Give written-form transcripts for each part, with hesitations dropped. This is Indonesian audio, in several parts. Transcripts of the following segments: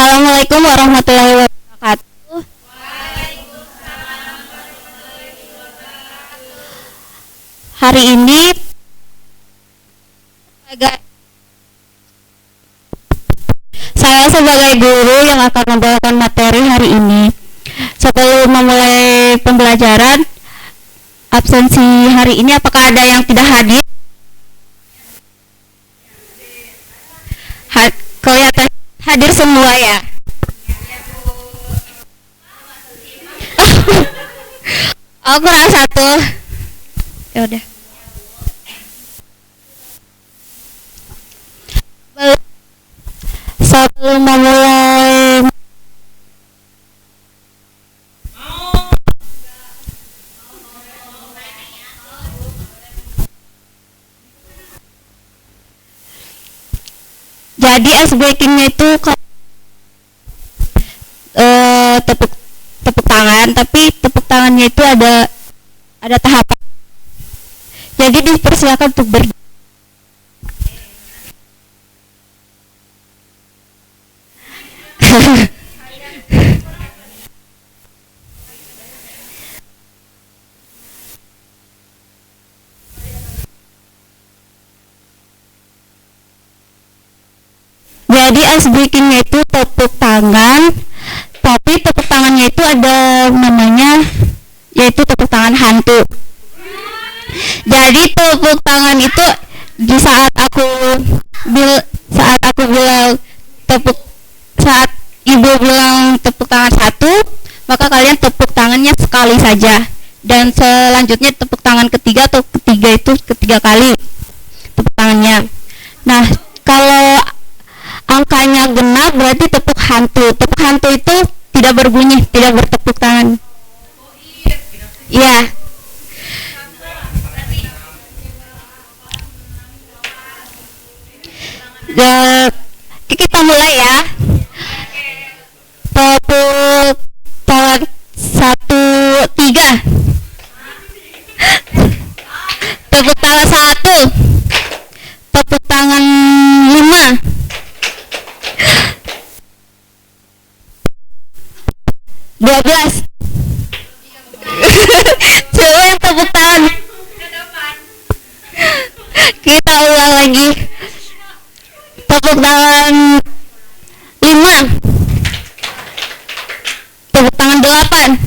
Assalamualaikum warahmatullahi wabarakatuh. Hari ini saya sebagai guru yang akan membawakan materi hari ini. Sebelum memulai pembelajaran, absensi hari ini apakah ada yang tidak hadir? Kelihatan hadir semua ya. Aku kurang satu. Ya udah. Sebelum memulai jadi ice breakingnya itu tepuk tangan, tapi tepuk tangannya itu ada tahapan. Jadi dipersilakan untuk Jadi ice breakingnya itu tepuk tangan, tapi tepuk tangannya itu ada namanya, yaitu tepuk tangan hantu. Jadi tepuk tangan itu di saat aku bilang saat ibu bilang tepuk tangan satu, maka kalian tepuk tangannya sekali saja, dan selanjutnya tepuk tangan ketiga itu ketiga kali tepuk tangannya. Nah, kalau angkanya genap berarti tepuk hantu. Tepuk hantu itu tidak berbunyi, tidak bertepuk tangan. Iya. Kita mulai ya. Tepuk tangan 1, 3. Tepuk tangan 1. Tepuk tangan 5. 12. Coba yang tepuk tangan. Kita ulang lagi. Tepuk tangan 5. Tepuk tangan 8.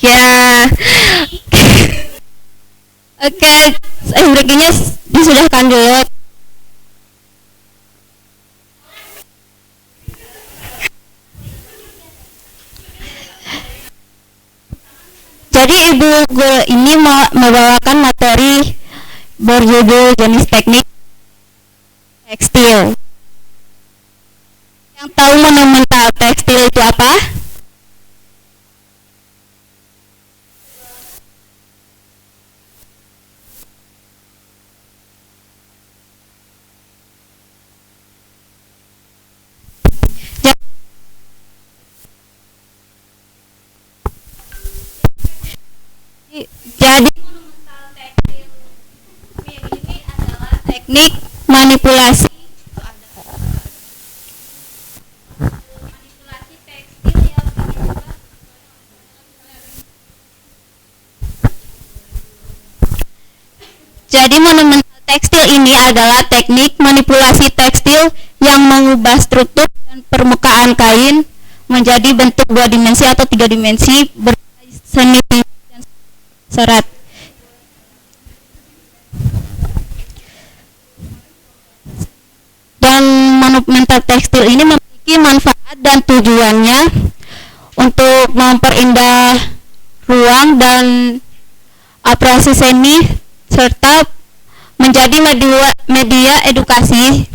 Ya. Oke, breakingnya disudahkan dulu. Jadi ibu guru ini membawakan materi berjudul jenis teknik tekstil. Yang tahu monumental tekstil itu apa? Jadi ini adalah teknik manipulasi tekstil yang Jadi monumental tekstil ini adalah teknik manipulasi tekstil yang mengubah struktur dan permukaan kain menjadi bentuk 2 dimensi atau 3 dimensi berseni dan serat. Dan monumental tekstil ini memiliki manfaat dan tujuannya untuk memperindah ruang dan operasi seni serta menjadi media edukasi.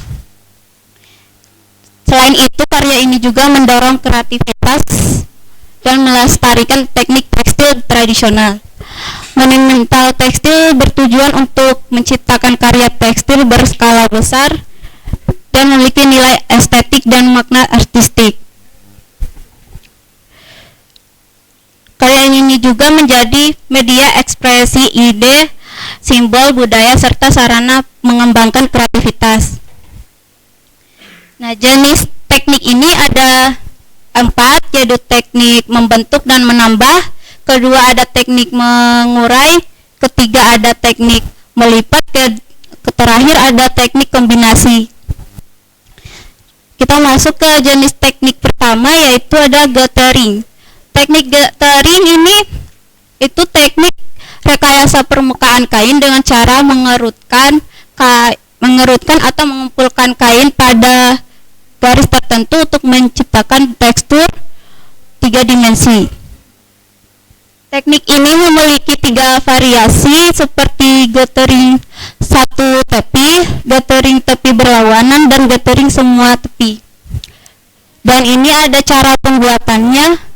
Selain itu, karya ini juga mendorong kreativitas dan melestarikan teknik tekstil tradisional. Monumental tekstil bertujuan untuk menciptakan karya tekstil berskala besar dan memiliki nilai estetik dan makna artistik. Karya ini juga menjadi media ekspresi ide, simbol budaya serta sarana mengembangkan kreativitas. Nah, jenis teknik ini membentuk dan menambah, kedua ada teknik mengurai, ketiga ada teknik melipat, terakhir ada teknik kombinasi. Kita masuk ke jenis teknik pertama, yaitu ada guttering. Teknik guttering ini itu teknik rekayasa permukaan kain dengan cara mengerutkan atau mengumpulkan kain pada garis tertentu untuk menciptakan tekstur 3 dimensi. Teknik ini memiliki 3 variasi seperti guttering satu tepi, guttering tepi berlawanan, dan guttering semua tepi. Dan ini ada cara pembuatannya.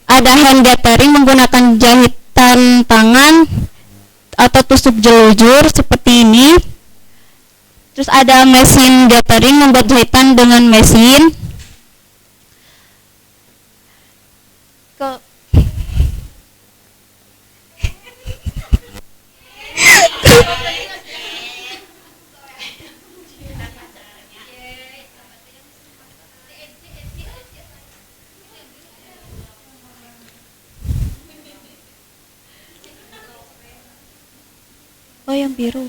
Ada hand guttering menggunakan jahitan tangan atau tusuk jelujur seperti ini. Terus ada mesin guttering, membuat jahitan dengan mesin. Oh, yang biru.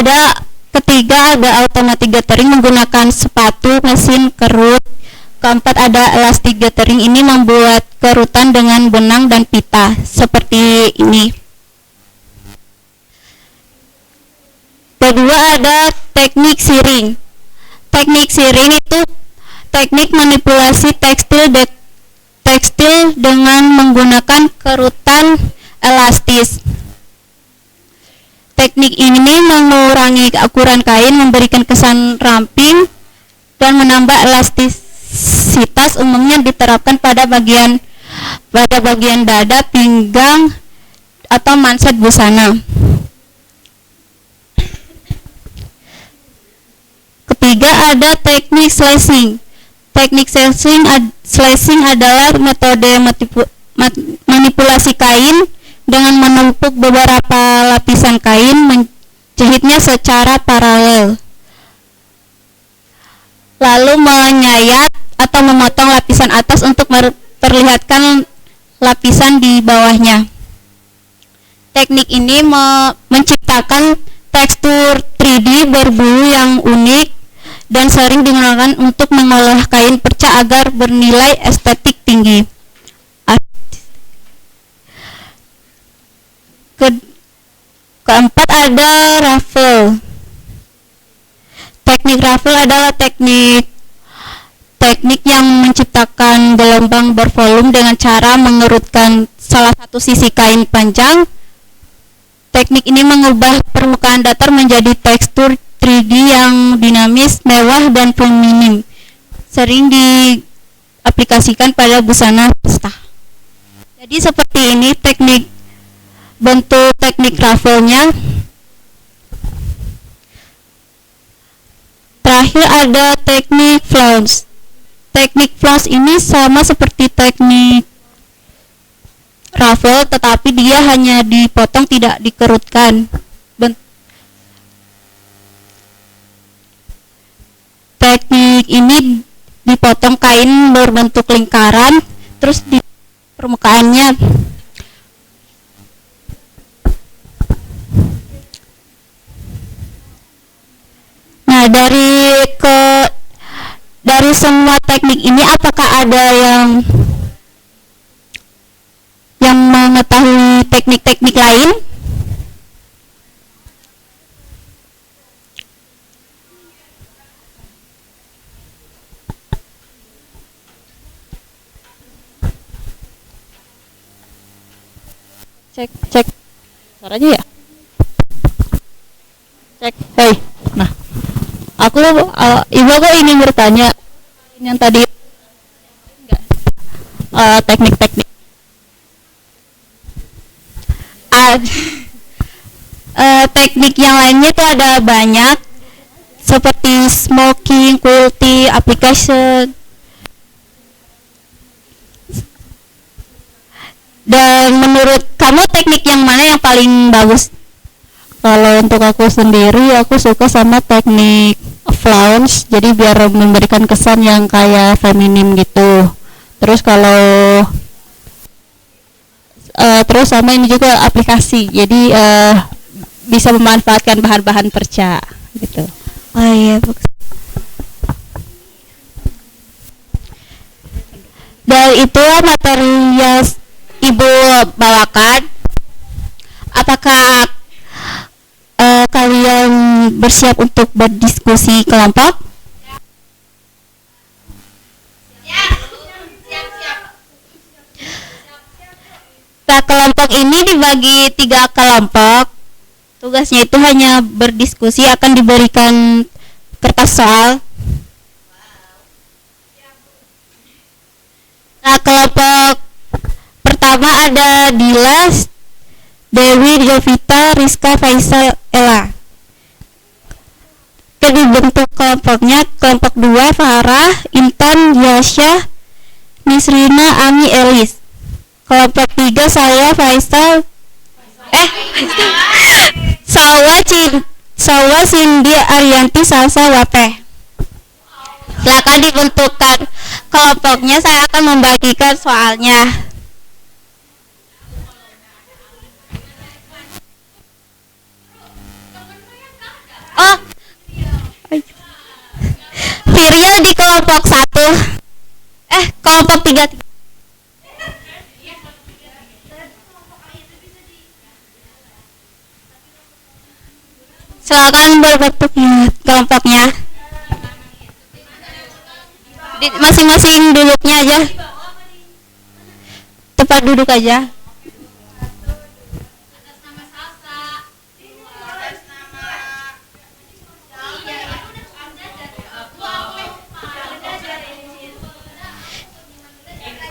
Dan ketiga ada automatic guttering menggunakan sepatu, mesin kerut. Keempat ada elastic guttering, ini membuat kerutan dengan benang dan pita seperti ini. Kedua ada teknik siring. Teknik siring itu teknik manipulasi tekstil dengan menggunakan kerutan elastis. Teknik ini mengurangi ukuran kain, memberikan kesan ramping, dan menambah elastisitas. Umumnya diterapkan pada bagian dada, pinggang, atau manset busana. Ketiga ada teknik slashing. Teknik slashing adalah metode manipulasi kain dengan menumpuk beberapa lapisan kain, menjahitnya secara paralel, lalu menyayat atau memotong lapisan atas untuk memperlihatkan lapisan di bawahnya. Teknik ini menciptakan tekstur 3D berbulu yang unik dan sering digunakan untuk mengolah kain perca agar bernilai estetik tinggi. Keempat ada ruffle. Teknik ruffle adalah teknik yang menciptakan gelombang bervolume dengan cara mengerutkan salah satu sisi kain panjang. Teknik ini mengubah permukaan datar menjadi tekstur 3D yang dinamis, mewah, dan feminim. Sering diaplikasikan pada busana pesta. Jadi seperti ini bentuk teknik ruffle-nya. Terakhir ada teknik flounce. Teknik flounce ini sama seperti teknik ruffle, tetapi dia hanya dipotong, tidak dikerutkan. Teknik ini dipotong kain berbentuk lingkaran, terus di permukaannya dari semua teknik ini, apakah ada yang mengetahui teknik-teknik lain? Cek suaranya ya. Cek. Hey, nah, ibu ingin bertanya yang tadi teknik-teknik teknik yang lainnya itu ada banyak, seperti smoking, quilting, application, teknik yang mana yang paling bagus? Kalau untuk aku sendiri, aku suka sama teknik flounce, jadi biar memberikan kesan yang kayak feminim gitu. Terus kalau terus sama ini juga aplikasi, jadi bisa memanfaatkan bahan-bahan perca gitu. Oh iya, bagus. Dan itulah materi yang Ibu bawakan. Apakah kalian bersiap untuk berdiskusi kelompok? Nah, kelompok ini dibagi 3 kelompok. Tugasnya itu hanya berdiskusi, akan diberikan kertas soal. Nah, kelompok pertama ada Dilas, Dewi, Jovita, Rizka, Faisal, Ella. Dibentuk kelompoknya, kelompok 2 Farah, Intan, Yasha, Nisrina, Ami, Elis. Kelompok 3 saya, Faisal, Sawa, Cindy, Arianti, Salsa, Wate. Silakan dibentukkan kelompoknya, saya akan membagikan soalnya. Oh, Viril di kelompok 1. Kelompok 3. Silakan berbentuk kelompoknya. Di masing-masing duduknya aja. Tempat duduk aja.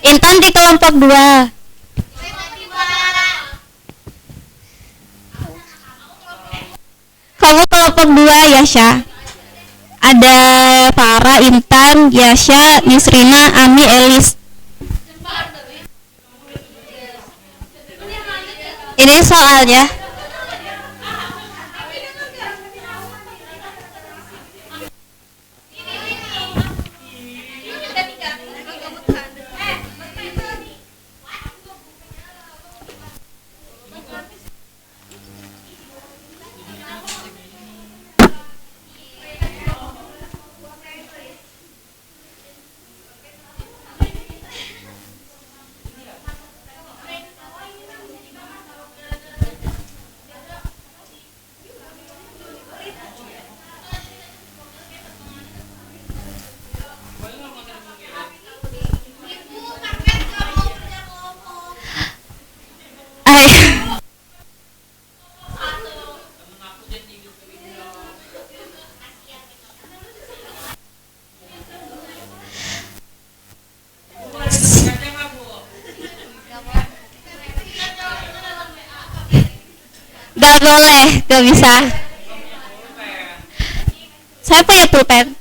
Intan di kelompok 2. Kamu kelompok 2, Yasha. Ada Farah, Intan, Yasha, Nisrina, Ami, Elis. Ini soalnya. Gak boleh, gak bisa. Saya punya pulpen.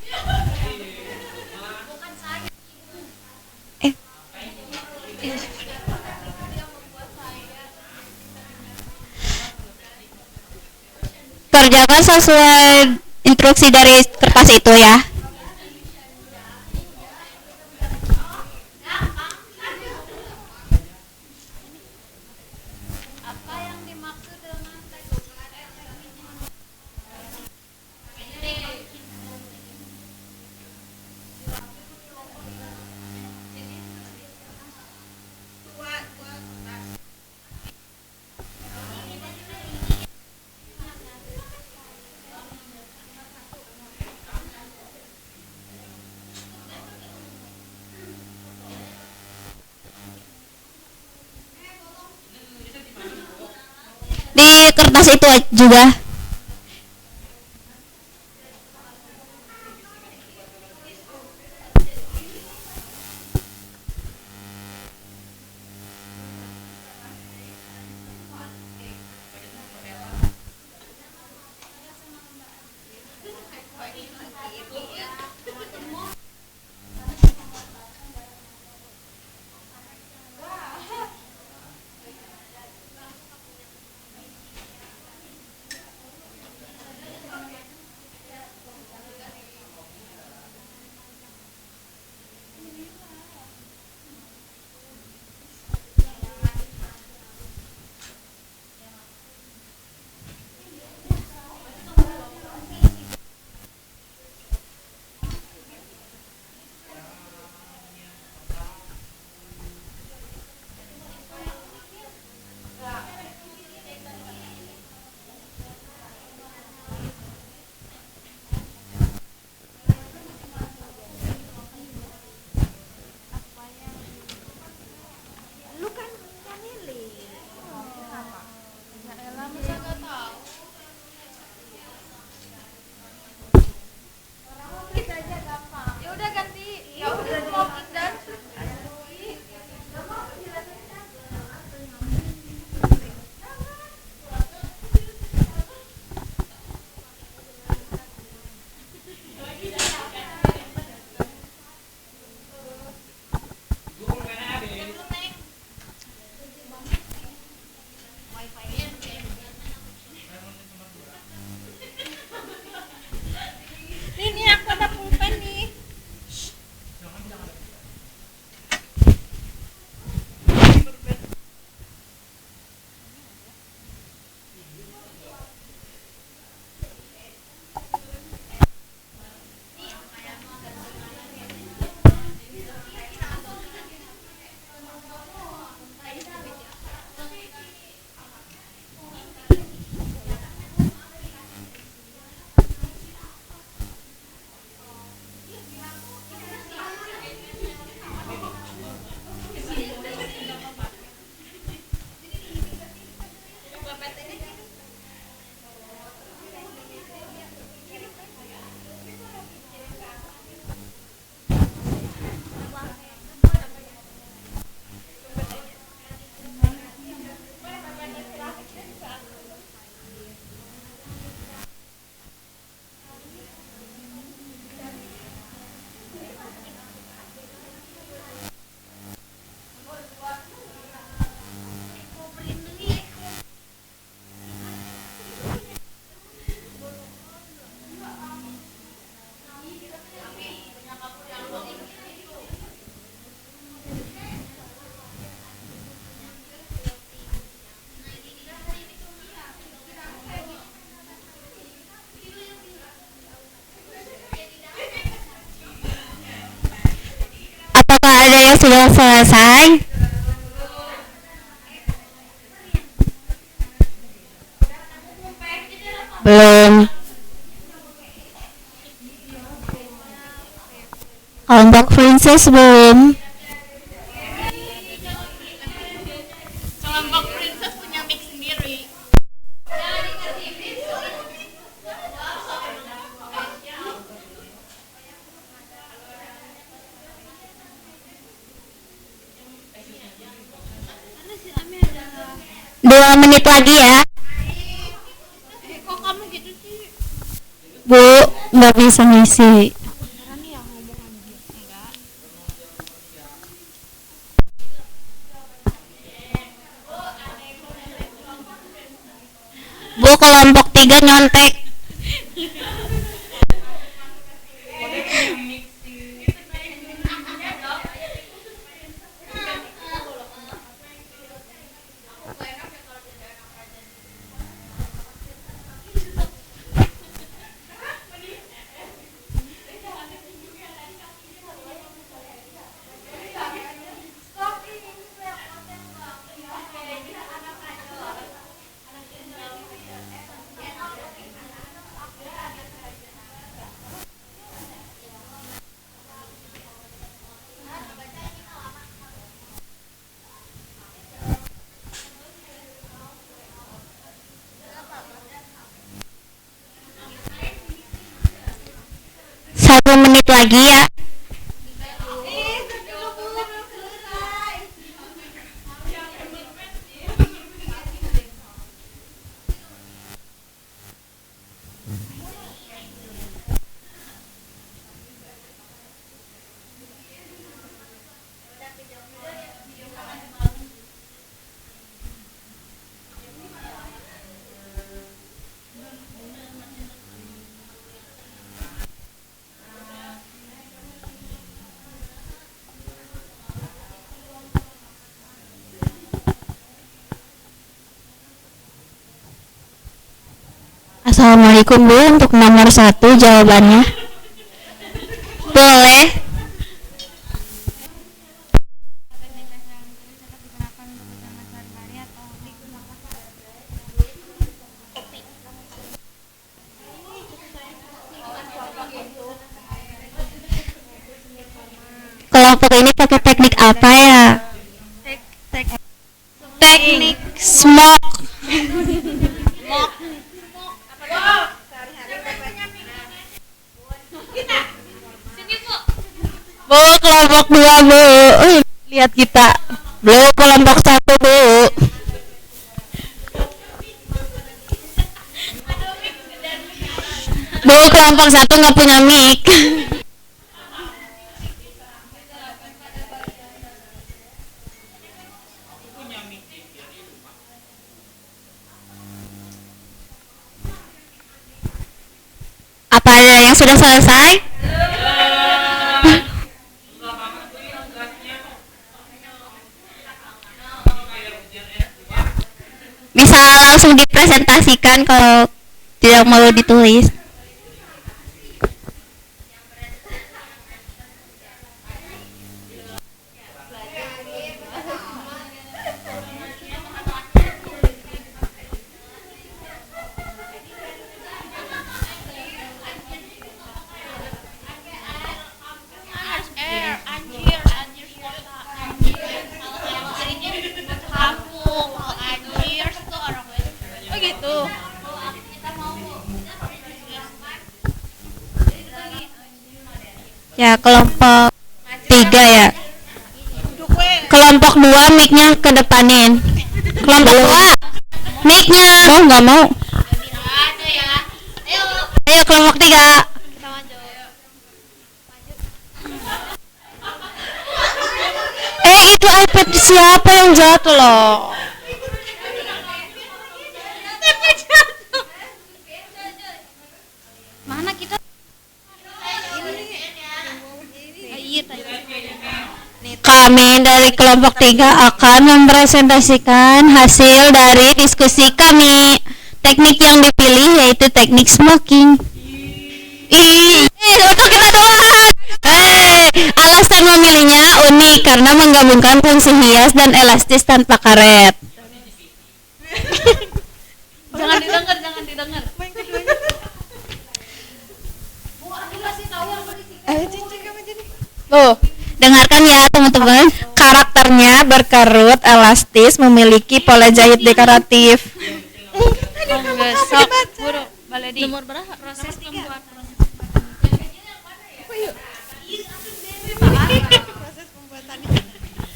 Kerjakan sesuai instruksi dari kertas itu ya. Di kertas itu juga. ada yang sudah selesai? Belum. Kelompok princess belum. Kelompok princess punya mic sendiri. Dua menit lagi ya. Kok kamu gitu sih? Bu, nggak bisa ngisi. Bu, kelompok 3 nyontek. Satu menit lagi ya. Assalamualaikum Bu, untuk nomor 1 jawabannya. Boleh. Kelompok ini pakai teknik apa ya? Teknik smoke. Bu, kelompok 2 Bu. Lihat kita. Belum kelompok 1 Bu. Bu, kelompok 1 nggak punya mic. Apa ada yang sudah selesai? Bisa langsung dipresentasikan kalau tidak mau ditulis. Ya, kelompok 3 ya. Kelompok 2 mic-nya kedepanin. Kelompok 2 mic-nya. Mau nggak mau? Ayo kelompok 3. Itu iPad siapa yang jatuh loh? Mana kita? Kami dari kelompok 3 akan mempresentasikan hasil dari diskusi kami. Teknik yang dipilih yaitu teknik smoking. Untuk kita doang. Alasan memilihnya unik. teknik karena menggabungkan fungsi hias dan elastis tanpa karet. Jangan didengar, jangan didengar. Tuh, dengarkan ya teman-teman. Karakternya berkerut, elastis, memiliki pola jahit dekoratif. Sok, buru, baledi. Nomor berapa? Proses pembuatan.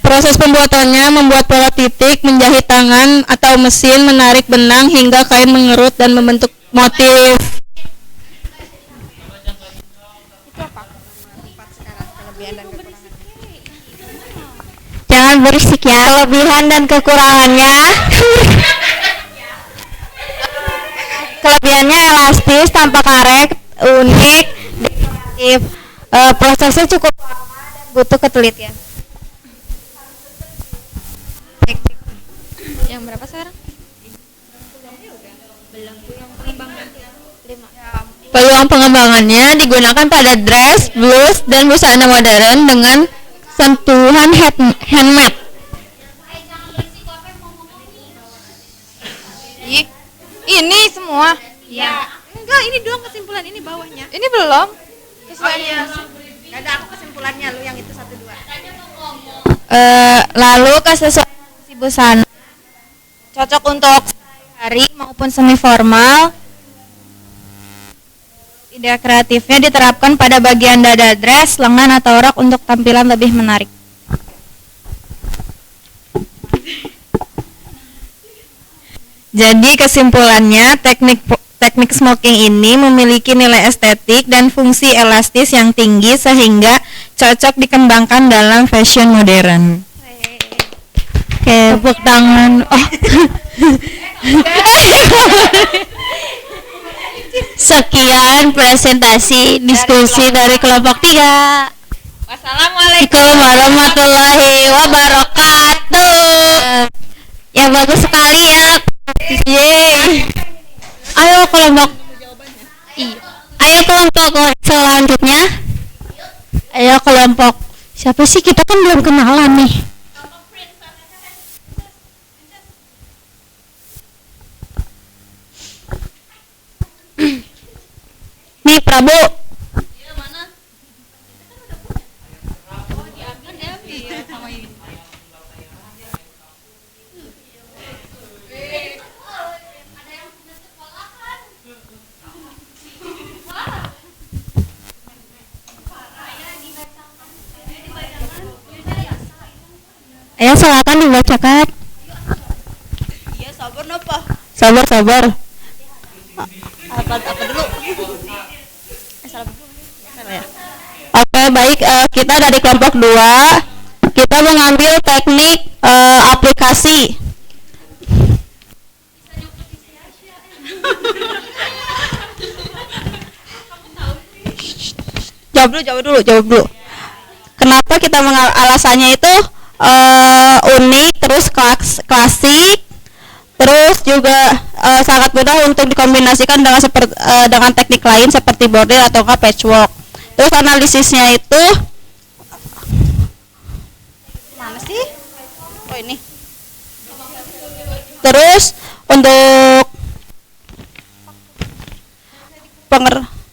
Proses pembuatannya membuat pola titik, menjahit tangan atau mesin, menarik benang hingga kain mengerut dan membentuk motif. Jangan berisik ya. Kelebihan dan kekurangannya. Kelebihannya elastis, tanpa karet, unik, dekoratif. Prosesnya cukup lama dan butuh ketelitian. Yang berapa sekarang? Peluang pengembangannya digunakan pada dress, blus, dan busana modern dengan sentuhan handmade. Ini semua? Iya. Enggak, ini doang kesimpulan, ini bawahnya. Ini belum. Kesimpulannya. Gak ada aku kesimpulannya, lu yang itu 1 2. Lalu kesesuaian si busana cocok untuk hari maupun semi formal. Ide kreatifnya diterapkan pada bagian dada dress, lengan atau rok untuk tampilan lebih menarik. Jadi kesimpulannya, teknik smoking ini memiliki nilai estetik dan fungsi elastis yang tinggi sehingga cocok dikembangkan dalam fashion modern. Oke, tepuk tangan. Oh. Sekian presentasi diskusi dari kelompok 3. Wassalamualaikum Warahmatullahi wabarakatuh. Yang bagus sekali ya. Yeay. Ayo kelompok. Ayo kelompok selanjutnya. Ayo kelompok. Siapa sih, kita kan belum kenalan nih. Nih Prabu. Ayo silakan dibacakan. Iya, sabar napa? Sabar. Apa dulu? Oke, baik, kita dari kelompok 2. Kita mengambil teknik aplikasi. Jawab dulu. Kenapa kita alasannya itu unik, terus klasik, terus juga sangat mudah untuk dikombinasikan dengan teknik lain seperti bordir atau patchwork. Terus analisisnya itu mana sih? Oh ini. Terus untuk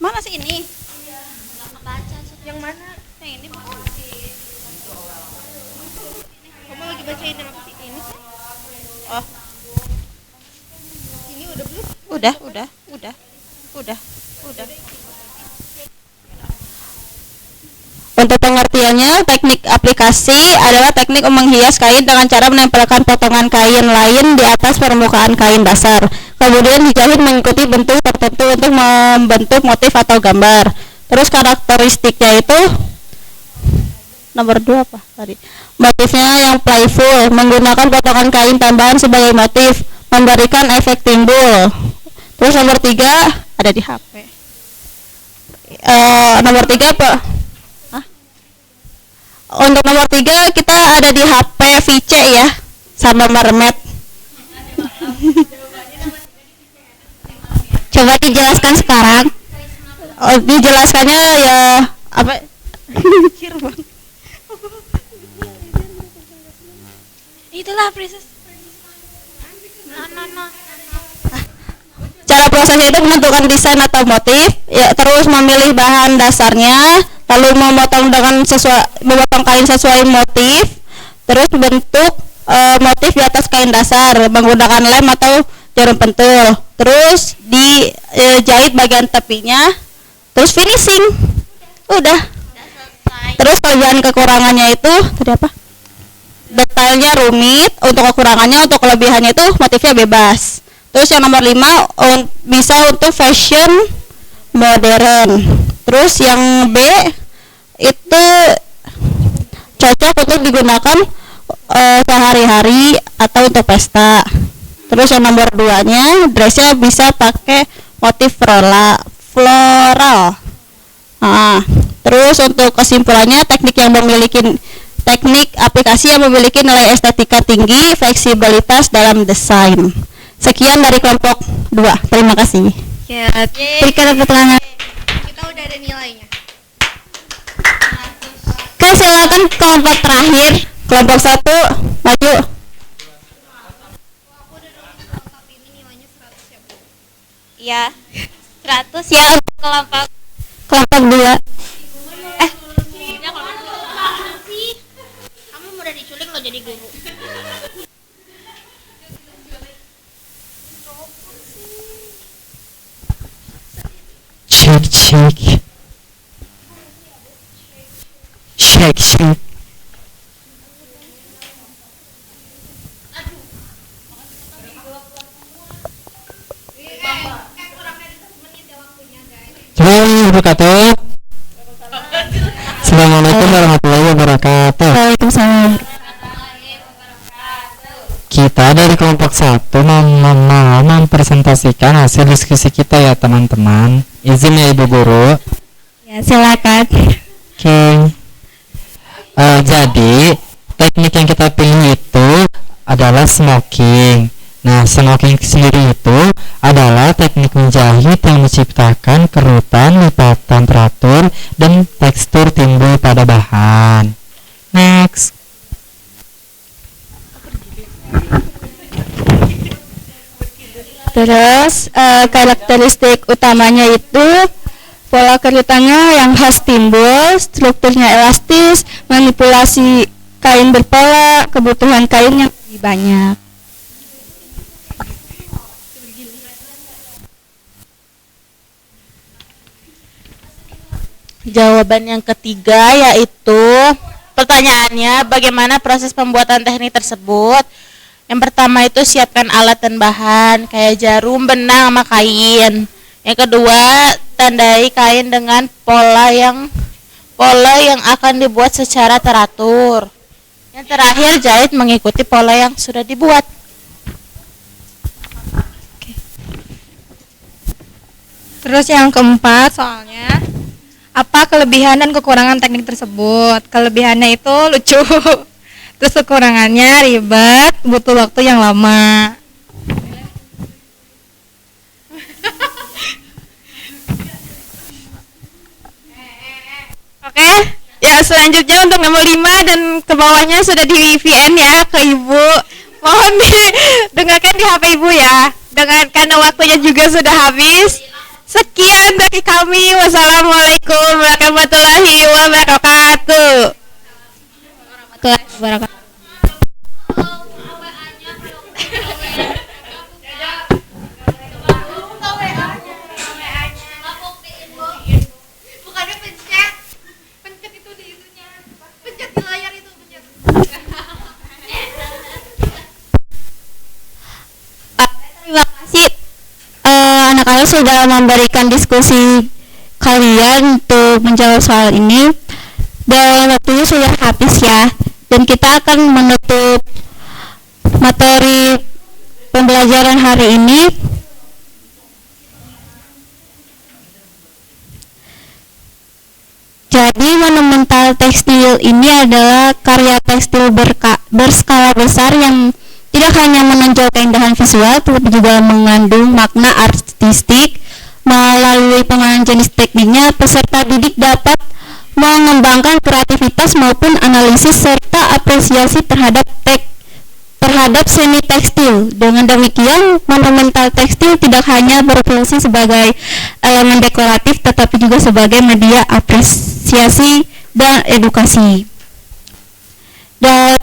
mana sih ini? Yang mana? Yang ini bukan. Kamu lagi bacain apa sih? Ini sih? Oh, Ini udah belum? udah. Untuk pengertiannya, teknik aplikasi adalah teknik menghias kain dengan cara menempelkan potongan kain lain di atas permukaan kain dasar. Kemudian dijahit mengikuti bentuk tertentu untuk membentuk motif atau gambar. Terus karakteristiknya itu nomor 2 apa tadi? Motifnya yang playful, menggunakan potongan kain tambahan sebagai motif, memberikan efek timbul. Terus nomor 3 ada di HP. Nomor 3 apa? Untuk nomor 3 kita ada di HP VC ya, sama mermaid. Coba dijelaskan sekarang. Oh, dijelaskannya ya apa? itulah princess. Nah. Cara prosesnya itu menentukan desain atau motif, ya, terus memilih bahan dasarnya, lalu memotong kain sesuai motif, terus bentuk motif di atas kain dasar menggunakan lem atau jarum pentul, terus dijahit bagian tepinya, terus finishing, udah. Terus kelebihan kekurangannya itu tadi apa? Detailnya rumit, untuk kekurangannya, untuk kelebihannya itu motifnya bebas. Terus yang nomor 5 bisa untuk fashion modern. Terus yang B itu cocok untuk digunakan sehari-hari atau untuk pesta. Terus yang nomor 2-nya dressnya bisa pakai motif floral. Terus untuk kesimpulannya teknik aplikasi yang memiliki nilai estetika tinggi, fleksibilitas dalam desain. Sekian dari kelompok 2. Terima kasih. Ya, berikan tepuk tangan. Kita udah ada nilainya. Oke, silakan kelompok terakhir. Kelompok 1 maju. Iya. 100 ya untuk kelompok 2. Kamu udah diculik lo jadi guru. Shake. Wabarakatuh. Assalamualaikum warahmatullahi wabarakatuh. Waalaikumsalam. Kita dari kelompok 1 mau mempresentasikan hasil diskusi kita ya teman-teman. Izin ya Ibu Guru. Ya, silakan. Oke. Jadi teknik yang kita pilih itu adalah smoking. Nah, smoking sendiri itu adalah teknik menjahit yang menciptakan kerutan, lipatan teratur, dan tekstur timbul pada bahan. Next. Terus karakteristik utamanya itu pola kerutannya yang khas timbul, strukturnya elastis, manipulasi kain berpola, kebutuhan kain yang lebih banyak. Jawaban yang ketiga yaitu pertanyaannya bagaimana proses pembuatan teknik tersebut. Yang pertama itu siapkan alat dan bahan kayak jarum, benang, sama kain. Yang kedua, tandai kain dengan pola yang akan dibuat secara teratur. Yang terakhir, jahit mengikuti pola yang sudah dibuat. Terus yang keempat soalnya, apa kelebihan dan kekurangan teknik tersebut? Kelebihannya itu lucu. Terus kekurangannya ribet, butuh waktu yang lama. Oke, ya selanjutnya untuk nomor 5 dan ke bawahnya sudah di VN ya ke Ibu. Mohon didengarkan di HP Ibu ya. Dengan karena waktunya juga sudah habis. Sekian dari kami. Wassalamualaikum warahmatullahi wabarakatuh. Bukannya pencet itu di itunya, pencet di layar itu, pencet. Terima kasih anak-anak sudah memberikan diskusi kalian untuk menjawab soal ini, dan waktunya sudah habis ya, dan kita akan menutup materi pembelajaran hari ini. Jadi monumental tekstil ini adalah karya tekstil berskala besar yang tidak hanya menonjol keindahan visual, tetapi juga mengandung makna artistik. Melalui pengenalan jenis tekniknya, peserta didik dapat mengembangkan kreativitas maupun analisis serta apresiasi terhadap terhadap seni tekstil. Dengan demikian, monumental tekstil tidak hanya berfungsi sebagai elemen dekoratif, tetapi juga sebagai media apresiasi dan edukasi. Dan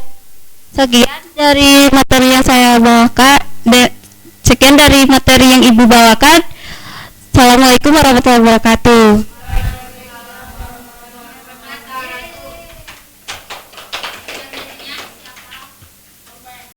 sekian dari materi yang saya bawakan. Sekian dari materi yang Ibu bawakan. Assalamualaikum warahmatullahi wabarakatuh.